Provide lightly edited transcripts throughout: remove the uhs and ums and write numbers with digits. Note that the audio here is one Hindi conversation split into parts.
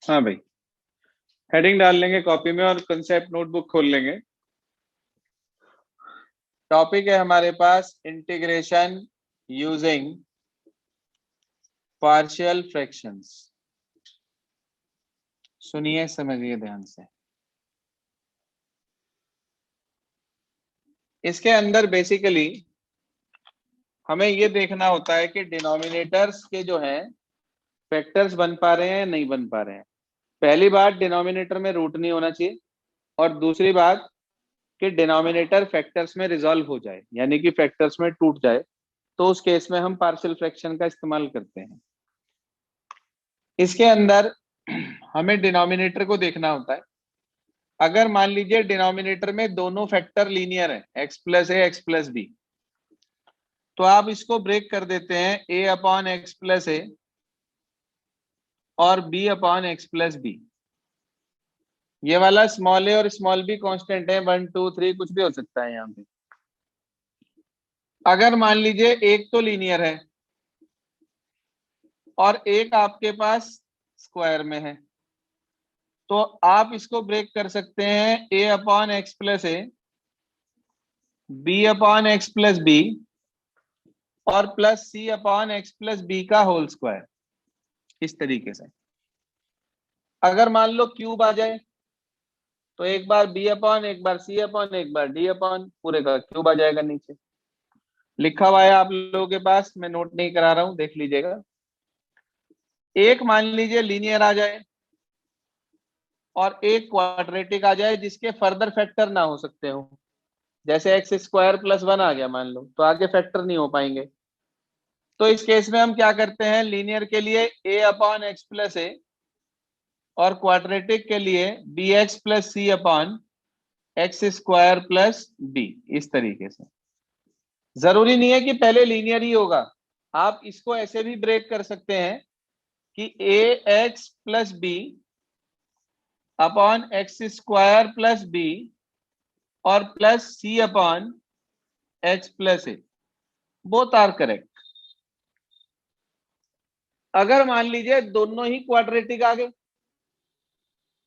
हाँ भाई, हेडिंग डाल लेंगे कॉपी में और कंसेप्ट नोटबुक खोल लेंगे। टॉपिक है हमारे पास इंटीग्रेशन यूजिंग पार्शियल फ्रैक्शंस। सुनिए समझिए ध्यान से। इसके अंदर बेसिकली हमें ये देखना होता है कि डिनोमिनेटर्स के जो हैं फैक्टर्स बन पा रहे हैं नहीं बन पा रहे हैं। पहली बात, डिनोमिनेटर में रूट नहीं होना चाहिए। और दूसरी बात कि डिनोमिनेटर फैक्टर्स में रिजॉल्व हो जाए, यानी कि फैक्टर्स में टूट जाए, तो उस केस में हम पार्शियल फ्रैक्शन का इस्तेमाल करते हैं। इसके अंदर हमें डिनोमिनेटर को देखना होता है। अगर मान लीजिए डिनोमिनेटर में दोनों फैक्टर लीनियर है, x plus a x plus b, तो आप इसको ब्रेक कर देते हैं ए अपॉन एक्स प्लस ए और b upon x plus b. ये वाला स्मॉल ए और स्मॉल बी कांस्टेंट है, 1 2 3 कुछ भी हो सकता है यहाँ पे। अगर मान लीजिए एक तो लीनियर है और एक आपके पास स्क्वायर में है, तो आप इसको ब्रेक कर सकते हैं ए upon x plus A, B upon x plus B और plus C upon x plus B का होल स्क्वायर, इस तरीके से। अगर मान लो क्यूब आ जाए तो एक बार बी अपॉन, एक बार सी अपॉन, एक बार डी अपॉन, पूरे का क्यूब आ जाएगा नीचे। लिखा हुआ है आप लोगों के पास, मैं नोट नहीं करा रहा हूं, देख लीजिएगा। एक मान लीजिए लीनियर आ जाए और एक क्वाड्रेटिक आ जाए जिसके फर्दर फैक्टर ना हो सकते हो, जैसे एक्स स्क्वायर प्लस 1 आ गया मान लो, तो आगे फैक्टर नहीं हो पाएंगे। तो इस केस में हम क्या करते हैं, लीनियर के लिए ए अपॉन एक्स प्लस ए और क्वाड्रेटिक के लिए B X plus C upon X square plus B, इस तरीके से। जरूरी नहीं है कि पहले लीनियर ही होगा, आप इसको ऐसे भी ब्रेक कर सकते हैं कि A x plus B upon X square plus B और plus C upon x plus A, both are correct. अगर मान लीजिए दोनों ही क्वाड्रेटिक आ गए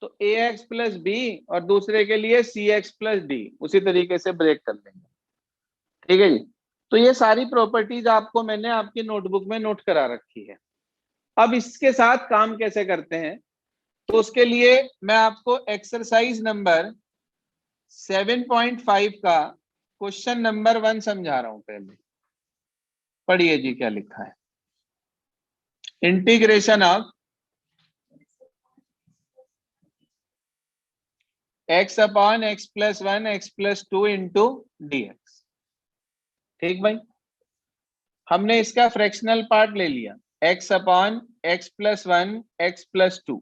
तो ए एक्स प्लस बी और दूसरे के लिए सी एक्स प्लस डी, उसी तरीके से ब्रेक कर लेंगे। ठीक है जी। तो ये सारी प्रॉपर्टीज आपको मैंने आपकी नोटबुक में नोट करा रखी है। अब इसके साथ काम कैसे करते हैं, तो उसके लिए मैं आपको एक्सरसाइज नंबर 7.5 का क्वेश्चन नंबर 1 समझा रहा हूं। पहले पढ़िए जी क्या लिखा है। Integration of X upon x plus 1 X plus 2 into D X. ठीक भाई, हमने इसका फ्रैक्शनल पार्ट ले लिया, X upon x plus 1 X plus 2,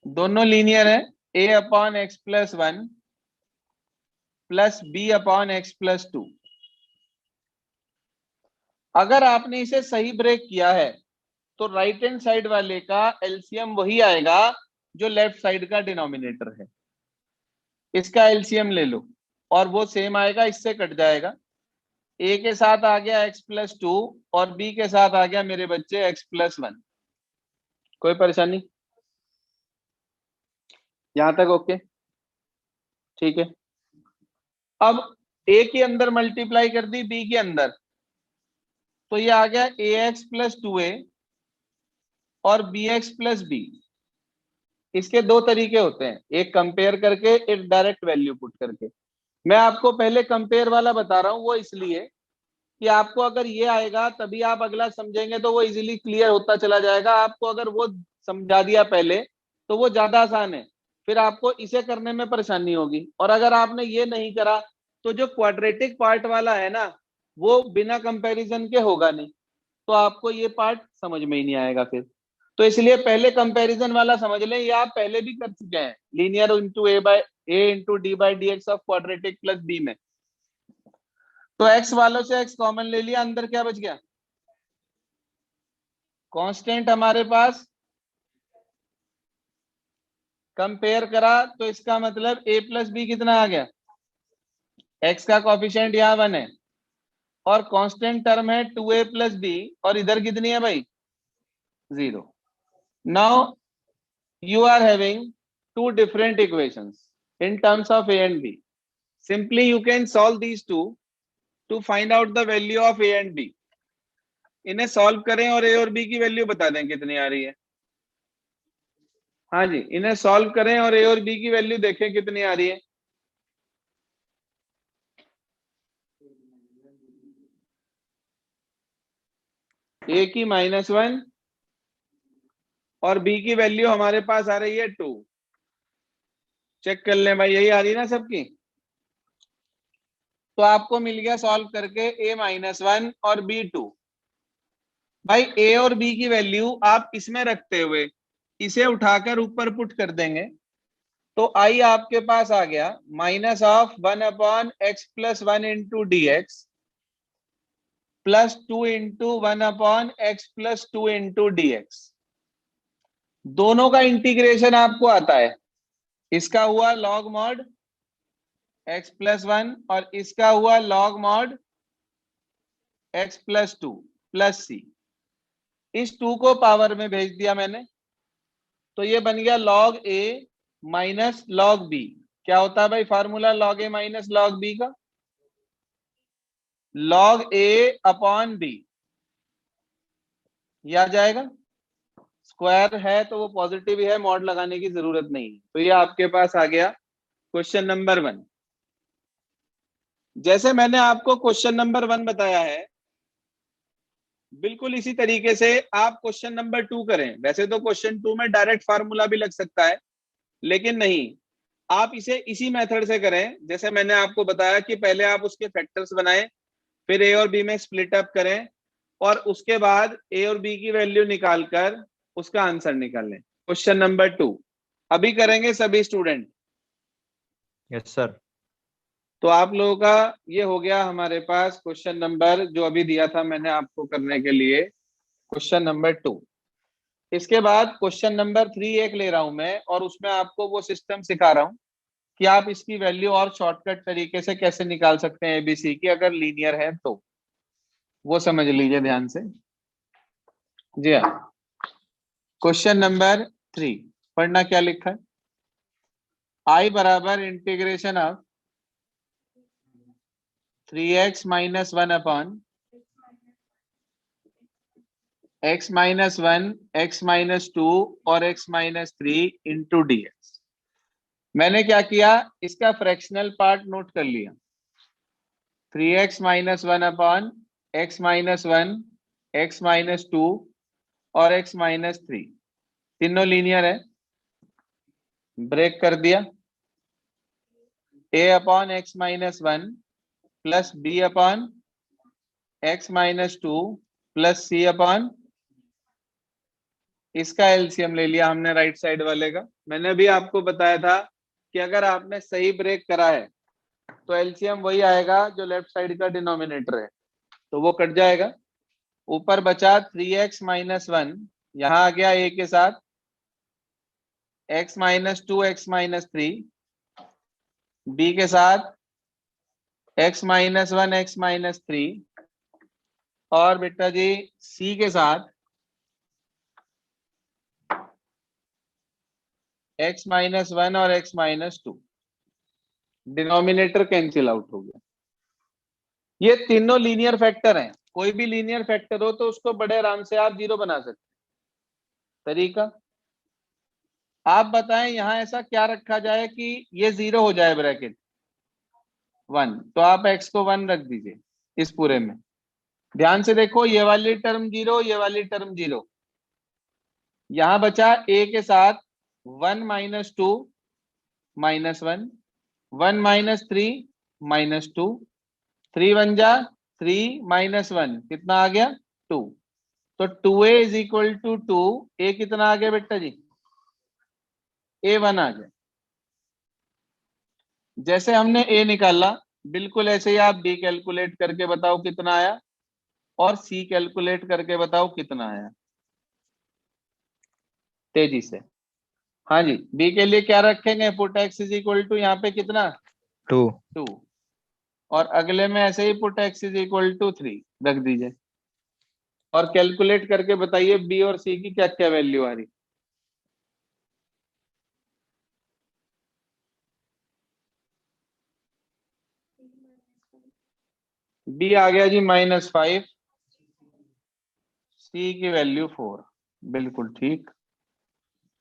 दोनों लीनियर है, A upon x plus 1 plus B upon x plus 2। अगर आपने इसे सही ब्रेक किया है तो राइट हैंड साइड वाले का एलसीएम वही आएगा जो लेफ्ट साइड का डिनोमिनेटर है। इसका एलसीएम ले लो और वो सेम आएगा, इससे कट जाएगा। ए के साथ आ गया एक्स प्लस 2 और बी के साथ आ गया मेरे बच्चे एक्स प्लस 1। कोई परेशानी? यहां तक ओके? ठीक है। अब ए के अंदर मल्टीप्लाई कर दी बी के अंदर, तो ये आ गया ए एक्स प्लस 2 ए और बी एक्स प्लस बी। इसके दो तरीके होते हैं, एक कंपेयर करके, एक डायरेक्ट वैल्यू पुट करके। मैं आपको पहले कंपेयर वाला बता रहा हूं, वो इसलिए कि आपको अगर ये आएगा तभी आप अगला समझेंगे, तो वो इजीली क्लियर होता चला जाएगा। आपको अगर वो समझा दिया पहले तो वो ज्यादा आसान है, फिर आपको इसे करने में परेशानी होगी। और अगर आपने ये नहीं करा तो जो क्वाड्रेटिक पार्ट वाला है ना, वो बिना कंपैरिजन के होगा नहीं, तो आपको ये पार्ट समझ में ही नहीं आएगा फिर। तो इसलिए पहले कंपैरिजन वाला समझ लें, ये आप पहले भी कर चुके हैं, linear into a into d by d x of quadratic plus b में। तो एक्स वालों से एक्स कॉमन ले लिया, अंदर क्या बच गया, कांस्टेंट हमारे पास। कंपेयर करा तो इसका मतलब ए प्लस बी कितना आ गया, एक्स का कॉफिशिएंट यहाँ 1 है और कांस्टेंट टर्म है 2a प्लस बी, और इधर कितनी है भाई, 0। Now you are having two different equations in terms of a and b. Simply you can solve these two to find out the value of a and b. इन्हें सॉल्व करें और a और b की वैल्यू बता दें कितनी आ रही है। हाँ जी, इन्हें सॉल्व करें और a और b की वैल्यू देखें कितनी आ रही है। a की -1 और b की वैल्यू हमारे पास आ रही है 2। चेक कर लें भाई, यही आ रही है ना सबकी। तो आपको मिल गया सॉल्व करके a -1 और b 2। भाई a और b की वैल्यू आप इसमें रखते हुए इसे उठाकर ऊपर पुट कर देंगे तो आई आपके पास आ गया -1/x+1 into D x +2 into 1/x+2 into D x. दोनों का इंटीग्रेशन आपको आता है। इसका हुआ लॉग मॉड x+1 और इसका हुआ log mod x+2 plus c। इस 2 को पावर में भेज दिया मैंने, तो ये बन गया log a minus log b। क्या होता है भाई formula log a minus log b का? log a upon b। ये आ जाएगा, स्क्वायर है तो वो पॉजिटिव ही है, मॉड लगाने की जरूरत नहीं है। तो ये आपके पास आ गया क्वेश्चन नंबर 1। जैसे मैंने आपको क्वेश्चन नंबर 1 बताया है, बिल्कुल इसी तरीके से आप क्वेश्चन नंबर 2 करें। वैसे तो क्वेश्चन 2 में डायरेक्ट फार्मूला भी लग सकता है, लेकिन नहीं, आप इसे इसी मेथड से करें जैसे मैंने आपको बताया कि पहले आप उसके फैक्टर्स बनाएं, फिर ए और बी में स्प्लिट अप करें और उसके बाद ए और बी की वैल्यू निकालकर उसका आंसर निकालें। क्वेश्चन नंबर 2 अभी करेंगे सभी स्टूडेंट। Yes sir. तो आप लोगों का ये हो गया हमारे पास क्वेश्चन नंबर जो अभी दिया था मैंने आपको करने के लिए, क्वेश्चन नंबर 2। इसके बाद क्वेश्चन नंबर 3 एक ले रहा हूं मैं और उसमें आपको वो सिस्टम सिखा रहा हूं कि आप इसकी वैल्यू और शॉर्टकट तरीके से कैसे निकाल सकते हैं एबीसी की, अगर लीनियर है तो। वो समझ लीजिए ध्यान से। जी हाँ, क्वेश्चन नंबर 3 पढ़ना क्या लिखा है। आई बराबर integration of 3x - 1 upon x - 1 x - 2 और x - 3 इंटू डी एक्स। मैंने क्या किया, इसका फ्रैक्शनल पार्ट नोट कर लिया। 3x - 1 अपॉन x - 1 x - 2 और x - 3 तीनों लीनियर है, ब्रेक कर दिया। a upon x - 1 plus b upon x - 2 plus c upon, इसका एलसीएम ले लिया हमने राइट साइड वाले का। मैंने अभी आपको बताया था कि अगर आपने सही ब्रेक करा है तो एलसीएम वही आएगा जो लेफ्ट साइड का डिनोमिनेटर है, तो वो कट जाएगा। ऊपर बचा 3x - 1, यहां आ गया a के साथ x - 2 x - 3, b के साथ x - 1 x - 3 और बेटा जी c के साथ x - 1 और x - 2। डिनोमिनेटर कैंसिल आउट हो गया। ये तीनों लीनियर फैक्टर हैं, कोई भी लीनियर फैक्टर हो तो उसको बड़े आराम से आप जीरो बना सकते हैं। तरीका आप बताएं, यहां ऐसा क्या रखा जाए कि ये जीरो हो जाए, ब्रैकेट 1, तो आप x को 1 रख दीजिए इस पूरे में। ध्यान से देखो, ये वाली टर्म जीरो, ये वाली टर्म जीरो। यहां बचा a के साथ 1 - 2 -1 1 - 3 -2 3 1 जा 3 -1 कितना आ गया 2। तो 2a is equal to 2, a कितना आ गया बेटा जी, a1 आ गया। जैसे हमने a निकाला बिल्कुल ऐसे ही आप b कैलकुलेट करके बताओ कितना आया और c कैलकुलेट करके बताओ कितना आया, तेजी से। हाँ जी, b के लिए क्या रखेंगे, put x is equal to यहाँ पे कितना 2 और अगले में ऐसे ही put x is equal to 3 रख दीजिए और कैलकुलेट करके बताइए b और c की क्या क्या वैल्यू आ रही। बी आ गया जी -5, सी की वैल्यू 4। बिल्कुल ठीक।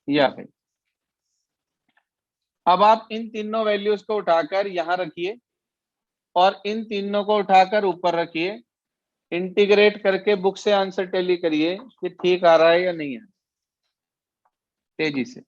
या भाई, अब आप इन तीनों वैल्यूज को उठाकर यहां रखिए और इन तीनों को उठाकर ऊपर रखिए। इंटीग्रेट करके बुक से आंसर टैली करिए कि ठीक आ रहा है या नहीं है, तेजी से।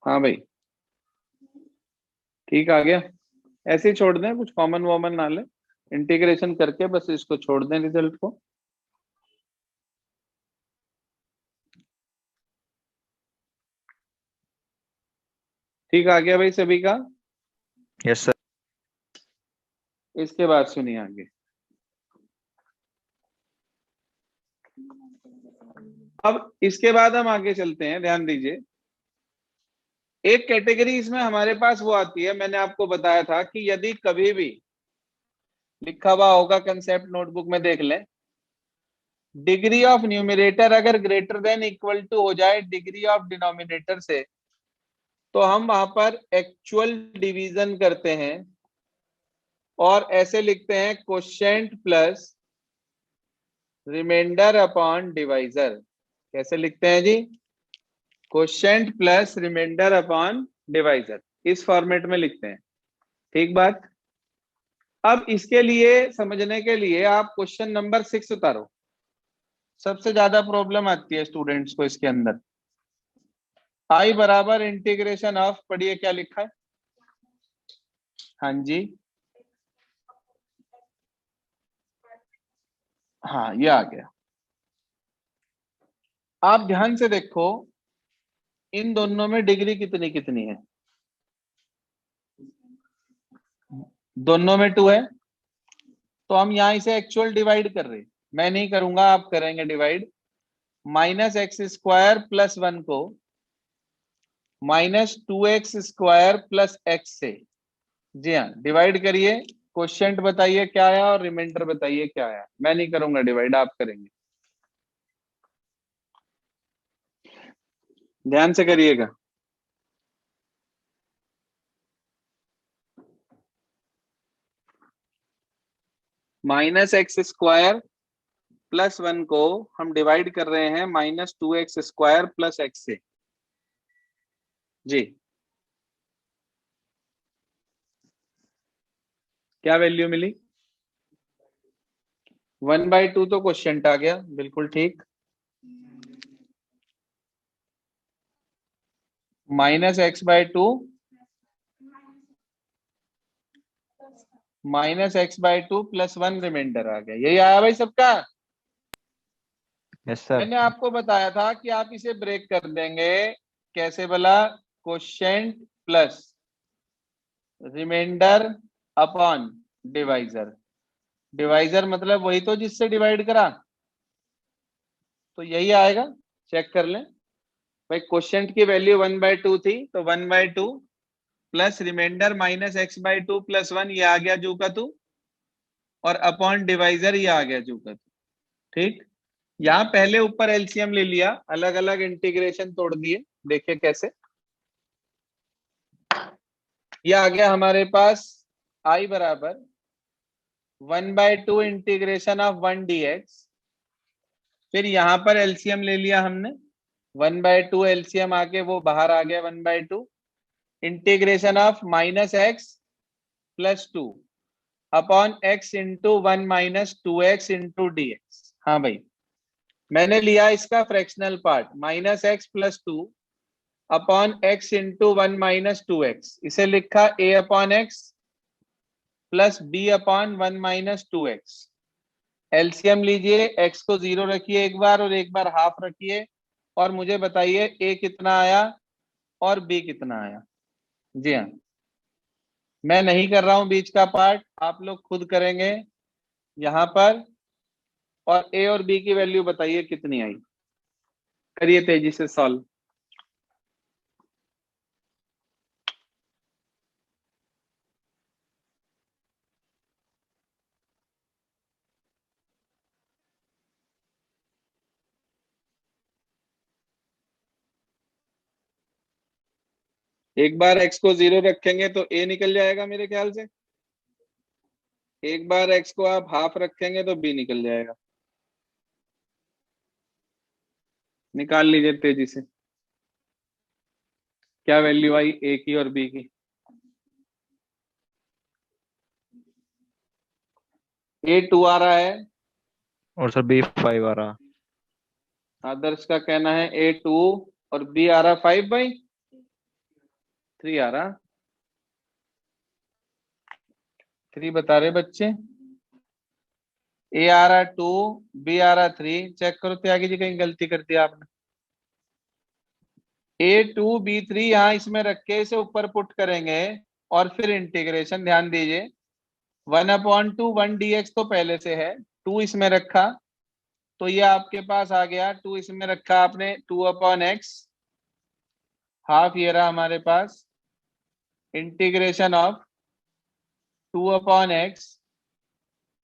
हाँ भाई, ठीक आ गया। ऐसे ही छोड़ दें, कुछ कॉमन वॉमन ना ले, इंटीग्रेशन करके बस इसको छोड़ दें रिजल्ट को। ठीक आ गया भाई सभी का। Yes sir. इसके बाद सुनिए आगे। अब इसके बाद हम आगे चलते हैं, ध्यान दीजिए। एक कैटेगरी इसमें हमारे पास वो आती है, मैंने आपको बताया था कि यदि कभी भी लिखा हुआ होगा कंसेप्ट, नोटबुक में देख लें, डिग्री ऑफ न्यूमरेटर अगर ग्रेटर देन इक्वल टू हो जाए डिग्री ऑफ डिनोमिनेटर से, तो हम वहां पर एक्चुअल डिवीजन करते हैं और ऐसे लिखते हैं quotient plus remainder upon divisor. कैसे लिखते हैं जी? Quotient plus remainder upon divisor, इस फॉर्मेट में लिखते हैं। ठीक बात। अब इसके लिए समझने के लिए आप क्वेश्चन नंबर 6 उतारो। सबसे ज्यादा प्रॉब्लम आती है स्टूडेंट्स को इसके अंदर। आई बराबर इंटीग्रेशन ऑफ, पढ़िए क्या लिखा है। हाँ जी, हाँ ये आ गया। आप ध्यान से देखो, इन दोनों में डिग्री कितनी कितनी है? दोनों में 2 है, तो हम यहां इसे एक्चुअल डिवाइड कर रहे हैं। मैं नहीं करूंगा, आप करेंगे डिवाइड। -x² + 1 को -2x² + x से, जी हाँ, डिवाइड करिए। क्वोशिएंट बताइए क्या आया और रिमाइंडर बताइए क्या आया। मैं नहीं करूंगा डिवाइड, आप करेंगे। ध्यान से करिएगा। -x² + 1 को हम डिवाइड कर रहे हैं -2x² + x से। जी, क्या वैल्यू मिली? 1/2 तो क्वोशिएंट आ गया, बिल्कुल ठीक। -x/2 -x/2 + 1 रिमाइंडर आ गया। यही आया भाई सबका। Yes sir. मैंने आपको बताया था कि आप इसे ब्रेक कर देंगे। कैसे भला? Quotient plus remainder upon divisor. Divisor मतलब वही तो जिससे डिवाइड करा, तो यही आएगा। चेक कर लें भाई। क्वोशिएंट की वैल्यू 1/2 थी, तो 1/2 प्लस रिमाइंडर -x/2 + 1, ये आ गया जू का तू, और अपॉन डिवाइजर ये आ गया जू का तू। ठीक। यहाँ पहले ऊपर एलसीएम ले लिया, अलग अलग इंटीग्रेशन तोड़ दिए। देखिए कैसे। ये आ गया हमारे पास आई बराबर 1/2 इंटीग्रेशन ऑफ 1 dx। फिर यहां पर एलसीएम ले लिया हमने, 1/2 एलसीएम आके वो बाहर आ गया 1/2 integration of -x + 2 upon x into 1 - 2x into dx। हाँ भाई, मैंने लिया इसका fractional part, -x + 2 upon x into 1 - 2x। इसे लिखा a/x plus b/1 - 2x। LCM लीजिए, x को 0 रखिए एक बार और एक बार हाफ रखिए, और मुझे बताइए a कितना आया और b कितना आया। जी हाँ, मैं नहीं कर रहा हूं बीच का पार्ट, आप लोग खुद करेंगे यहां पर। और ए और बी की वैल्यू बताइए कितनी आई, करिए तेजी से सॉल्व। एक बार एक्स को 0 रखेंगे तो ए निकल जाएगा मेरे ख्याल से। एक बार एक्स को आप हाफ रखेंगे तो बी निकल जाएगा। निकाल लीजिए तेजी से, क्या वैल्यू आई ए की और बी की। ए 2 आ रहा है, और सर B5 आ रहा। आदर्श का कहना है ए 2 और बी आ रहा 5/3 आ रहा। 3 बता रहे बच्चे, ए आ रहा 2, बी आ रहा 3। चेक करो त्यागी जी, कहीं गलती कर दी आपने। A2B3 यहाँ इसमें रख के इसे ऊपर पुट करेंगे और फिर इंटीग्रेशन, ध्यान दीजिए 1/2 1 dx तो पहले से है, 2 इसमें रखा तो ये आपके पास आ गया। 2 इसमें रखा आपने, 2/x, हाफ ये रहा हमारे पास। इंटीग्रेशन ऑफ 2/x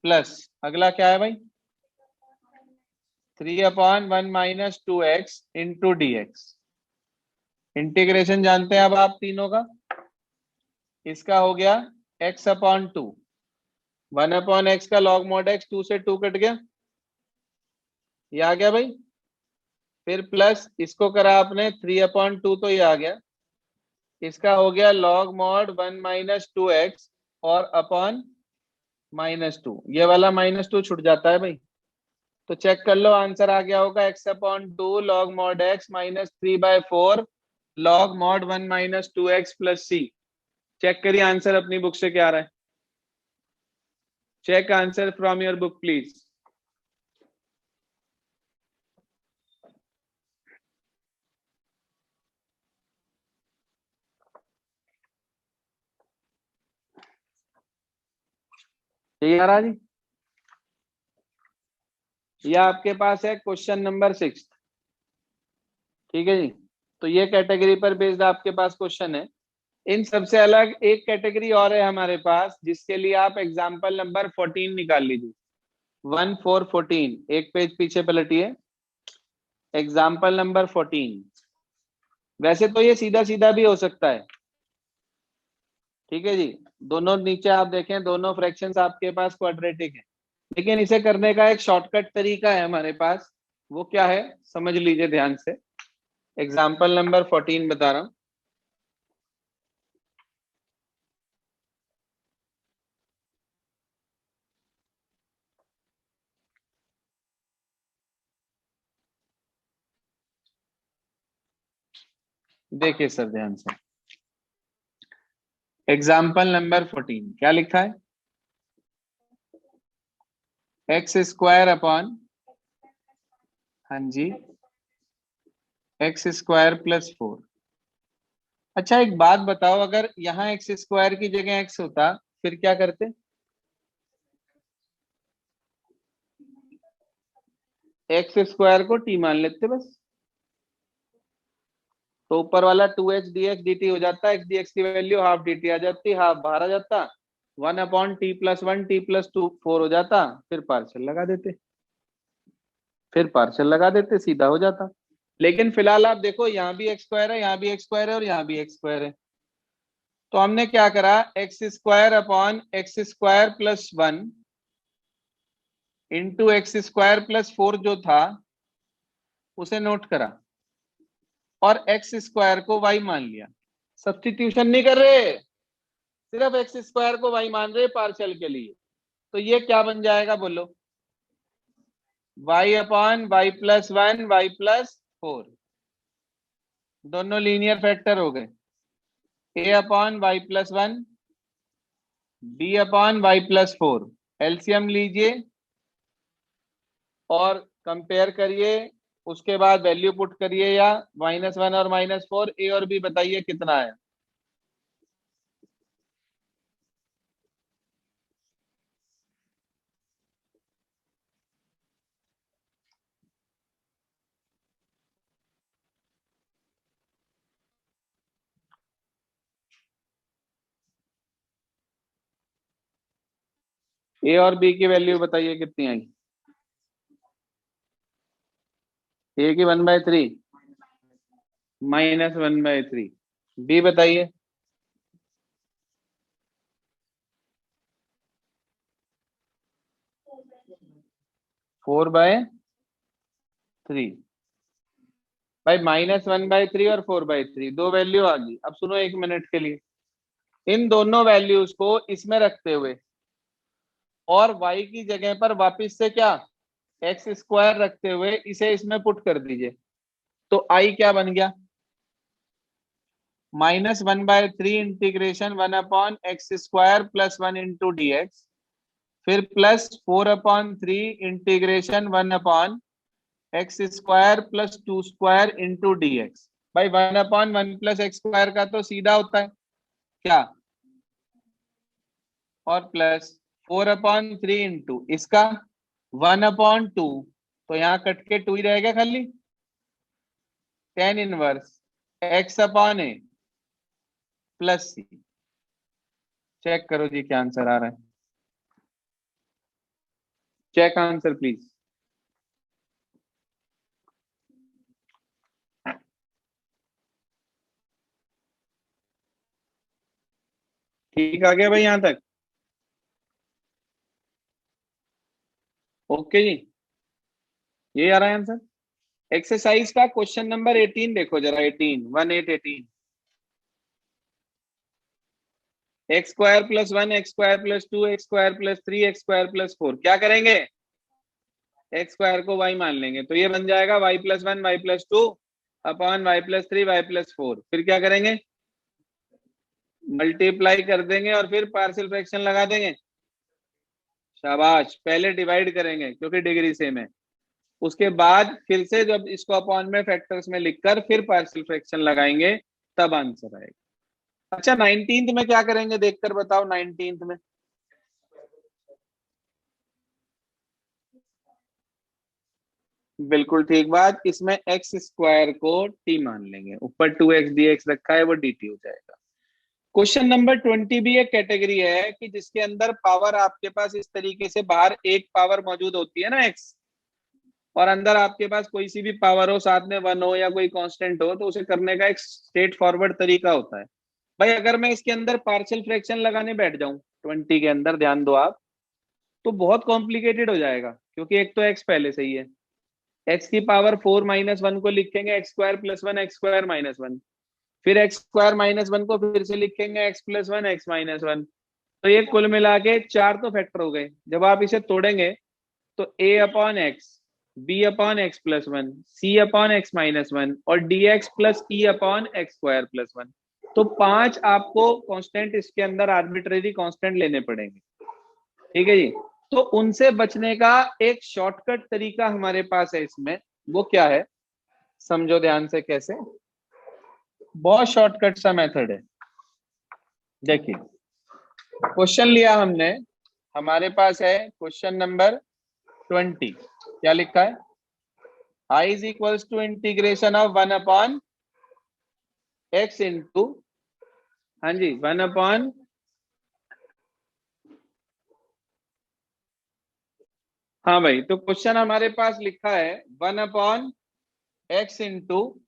प्लस अगला क्या है भाई, 3/1 - 2x dx। इंटीग्रेशन जानते हैं अब आप तीनों का। इसका हो गया x/2, 1/x का log mod x, 2 से 2 कट गया, ये आ गया भाई। फिर प्लस इसको करा आपने 3/2, तो ये आ गया। इसका हो गया log mod 1 - 2x और अपॉन -2, ये वाला -2 छुट जाता है भाई। तो चेक कर लो, आंसर आ गया होगा x/2 log mod x -3/4 log mod 1 - 2x plus c। Check करिए आंसर अपनी बुक से क्या आ रहा है। Check answer from your book please. यही आ रहा जी, ये आपके पास है क्वेश्चन नंबर 6। ठीक है जी, तो ये कैटेगरी पर बेस्ड आपके पास क्वेश्चन है। इन सबसे अलग एक कैटेगरी और है हमारे पास, जिसके लिए आप एग्जाम्पल नंबर 14 निकाल लीजिए। 1 4 14, एक पेज पीछे पलटिए, एग्जाम्पल नंबर 14। वैसे तो ये सीधा सीधा भी हो सकता है, ठीक है जी। दोनों नीचे आप देखें, दोनों फ्रैक्शंस आपके पास क्वाड्रेटिक है, लेकिन इसे करने का एक शॉर्टकट तरीका है हमारे पास। वो क्या है, समझ लीजिए ध्यान से। एग्जाम्पल नंबर 14 बता रहा हूं। देखिए सर ध्यान से, एग्जाम्पल नंबर 14 क्या लिखा है, x² हाँ जी, x² + 4। अच्छा एक बात बताओ, अगर यहाँ x² की जगह x होता फिर क्या करते, x² को t मान लेते बस। तो ऊपर वाला 2h dx dt हो जाता, x dx की वैल्यू हाफ dt आ जाती, हाफ बाहर आ जाता, 1/t+1 t+2 4 हो जाता। फिर पार्शियल लगा देते, सीधा हो जाता। लेकिन फिलहाल आप देखो, यहाँ भी x² है, यहाँ भी x² है और यहाँ भी x² है। तो हमने क्या करा, x² + 1 x² + 4 जो था उसे नोट करा और x² को y मान लिया। सब्स्टिट्यूशन नहीं कर रहे, सिर्फ x² को y मान रहे पार्शियल के लिए। तो ये क्या बन जाएगा बोलो, y/y+1 y+4, दोनों लीनियर फैक्टर हो गए। a/y+1 b/y+4, एलसीएम लीजिए और कंपेयर करिए, उसके बाद वैल्यू पुट करिए, या -1 और -4, ए और बी बताइए कितना है। ए और बी की वैल्यू बताइए कितनी आई। ए की 1/3, -1/3। बी बताइए। 4/3। भाई -1/3 और 4/3 दो वैल्यू आ गई। अब सुनो एक मिनट के लिए, इन दोनों वैल्यूज को इसमें रखते हुए और y की जगह पर वापस से क्या x² रखते हुए इसे इसमें पुट कर दीजिए। तो i क्या बन गया, -1/3 इंटीग्रेशन 1/x² +1 इंटू dx, फिर +4/3 इंटीग्रेशन 1/x² +2² इंटू dx। भाई 1/1 + x² का तो सीधा होता है क्या, और +4/3 इंटू इसका 1/2, तो यहाँ कट के 2 ही रहेगा खाली। tan inverse x/a +c। Check करो जी क्या आंसर आ रहा है। Check answer please. ठीक आ गया भाई यहां तक, ओके जी, ये आ रहा है आंसर। एक्सरसाइज का क्वेश्चन नंबर 18 देखो जरा, 18 18 x² + 1 x² + 2 x² + 3 x² + 4 क्या करेंगे, x² को y मान लेंगे, तो ये बन जाएगा y + 1 y + 2 upon y + 3 y + 4। फिर क्या करेंगे, मल्टीप्लाई कर देंगे और फिर पार्शियल फ्रैक्शन लगा देंगे। शाबाश, पहले डिवाइड करेंगे क्योंकि डिग्री सेम है, उसके बाद फिर से जब इसको अपॉन में फैक्टर्स में लिखकर फिर पार्शियल फ्रैक्शन लगाएंगे, तब आंसर आएगा। अच्छा 19th में क्या करेंगे देखकर बताओ, 19th में बिल्कुल ठीक बात, इसमें x² को t मान लेंगे, ऊपर 2x dx रखा है वो dt हो जाएगा। क्वेश्चन नंबर 20 भी एक कैटेगरी है कि जिसके अंदर पावर आपके पास इस तरीके से बाहर एक पावर मौजूद होती है ना x, और अंदर आपके पास कोई सी भी पावर हो, साथ में 1 हो या कोई कांस्टेंट हो, तो उसे करने का एक स्ट्रेट फॉरवर्ड तरीका होता है। भाई अगर मैं इसके अंदर पार्शियल फ्रैक्शन लगाने बैठ जाऊं 20 के अंदर, ध्यान दो आप, तो बहुत कॉम्प्लिकेटेड हो जाएगा, क्योंकि एक तो x पहले से ही है, x⁴ -1 को लिखेंगे x² + 1 x² - 1, फिर x² - 1 को फिर से लिखेंगे x + 1 x - 1। तो ये कुल मिला के 4 तो फैक्टर हो गए। जब आप इसे तोड़ेंगे तो a/x, b/x + 1, c/x - 1 और dx + e/x² + 1, तो 5 आपको कांस्टेंट इसके अंदर आर्बिट्रेरी कांस्टेंट लेने पड़ेंगे। ठीक है जी, तो उनसे बचने का एक शॉर्टकट तरीका हमारे पास है इसमें, वो क्या है समझो ध्यान से कैसे, बहुत शॉर्टकट सा मेथड है। देखिए क्वेश्चन लिया हमने, हमारे पास है क्वेश्चन नंबर 20, क्या लिखा है, i = integration of 1/x into, हाँ जी 1 हाँ भाई, तो क्वेश्चन हमारे पास लिखा है 1/x into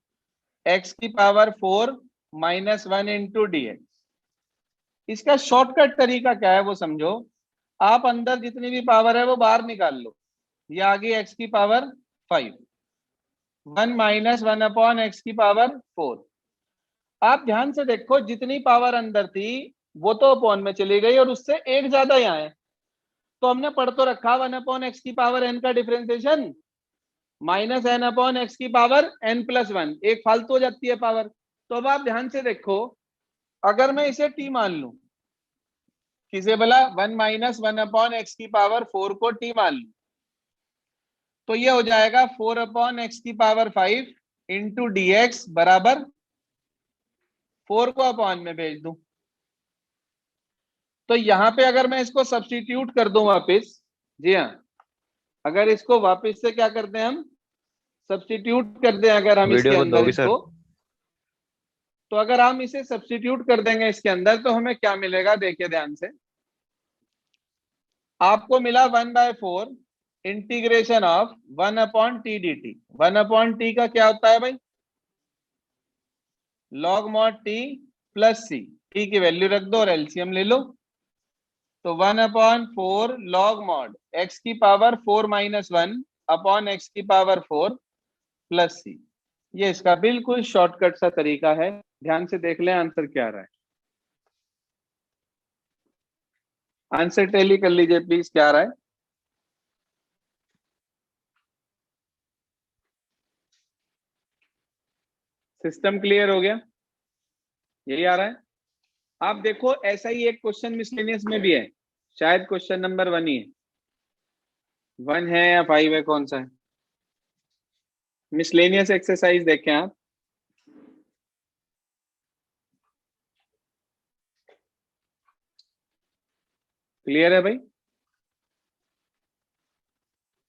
x⁴ -1 into dx। इसका शॉर्टकट तरीका क्या है वो समझो, आप अंदर जितनी भी पावर है वो बाहर निकाल लो, ये आ गई x⁵, 1 - 1/x⁴। आप ध्यान से देखो, जितनी पावर अंदर थी वो तो अपॉन में चली गई और उससे एक ज्यादा यहाँ है, तो हमने पढ़ तो रखा 1/x⁴n का डिफरेंशिएशन -n/x⁴n+1, एक फालतू हो जाती है पावर। तो अब आप ध्यान से देखो, अगर मैं इसे t मान लू, किसे बोला 1 - 1/x⁴ को t मान लू, तो ये हो जाएगा 4/x⁵ इंटू dx बराबर 4 को अपॉन में भेज दूं। तो यहां पे अगर मैं इसको सब्स्टिट्यूट कर दूं वापस, जी हाँ, अगर इसको वापस से क्या करते हैं हम, सब्स्टिट्यूट करते हैं अगर हम इसके वीडियो बंद अंदर होगी सर। इसको, तो अगर हम इसे सब्स्टिट्यूट कर देंगे इसके अंदर तो हमें क्या मिलेगा, देखिए ध्यान से, आपको मिला 1/4 integration of 1/t dt। 1/t का क्या होता है भाई? log mod t प्लस सी। t की वैल्यू रख दो और एलसीएम ले लो। तो 1/4 log mod x की पावर 4 - 1 अपॉन x की पावर 4 प्लस सी। ये इसका बिल्कुल शॉर्टकट सा तरीका है। ध्यान से देख लें आंसर क्या आ रहा है। आंसर टैली कर लीजिए प्लीज, क्या आ रहा है? सिस्टम क्लियर हो गया? यही आ रहा है। आप देखो ऐसा ही एक क्वेश्चन मिसलेनियस में भी है, शायद क्वेश्चन नंबर 1 ही है। 1 है या 5 है, कौन सा है? मिसलेनियस एक्सरसाइज देखें आप। क्लियर है भाई?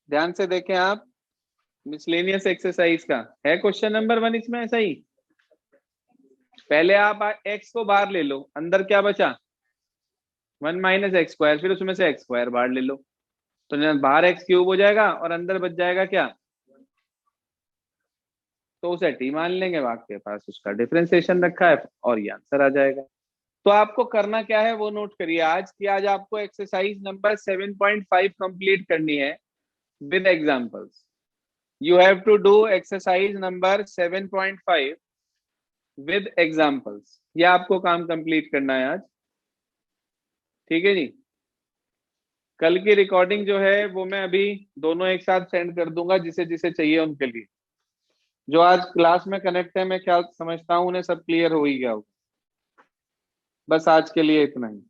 ध्यान से देखें आप। मिसलेनियस एक्सरसाइज का है क्वेश्चन नंबर 1 इसमें ऐसा ही। पहले आप एक्स को बाहर ले लो, अंदर क्या बचा? 1 - x², फिर उसमें से x² बाहर ले लो, तो बाहर x³ हो जाएगा और अंदर बच जाएगा क्या? तो उसे t मान लेंगे, आपके पास उसका डिफरेंशिएशन रखा है और ये आंसर आ जाएगा। तो आपको करना क्या है वो नोट करिए आज की। आज आपको एक्सरसाइज नंबर 7.5 कंप्लीट करनी है with examples. You have to do exercise number 7.5 with examples. ये आपको काम कंप्लीट करना है आज, ठीक है जी। कल की रिकॉर्डिंग जो है वो मैं अभी दोनों एक साथ सेंड कर दूंगा, जिसे जिसे चाहिए उनके लिए। जो आज क्लास में कनेक्ट है, मैं ख्याल समझता हूँ उन्हें सब क्लियर हो ही गया होगा। बस आज के लिए इतना ही।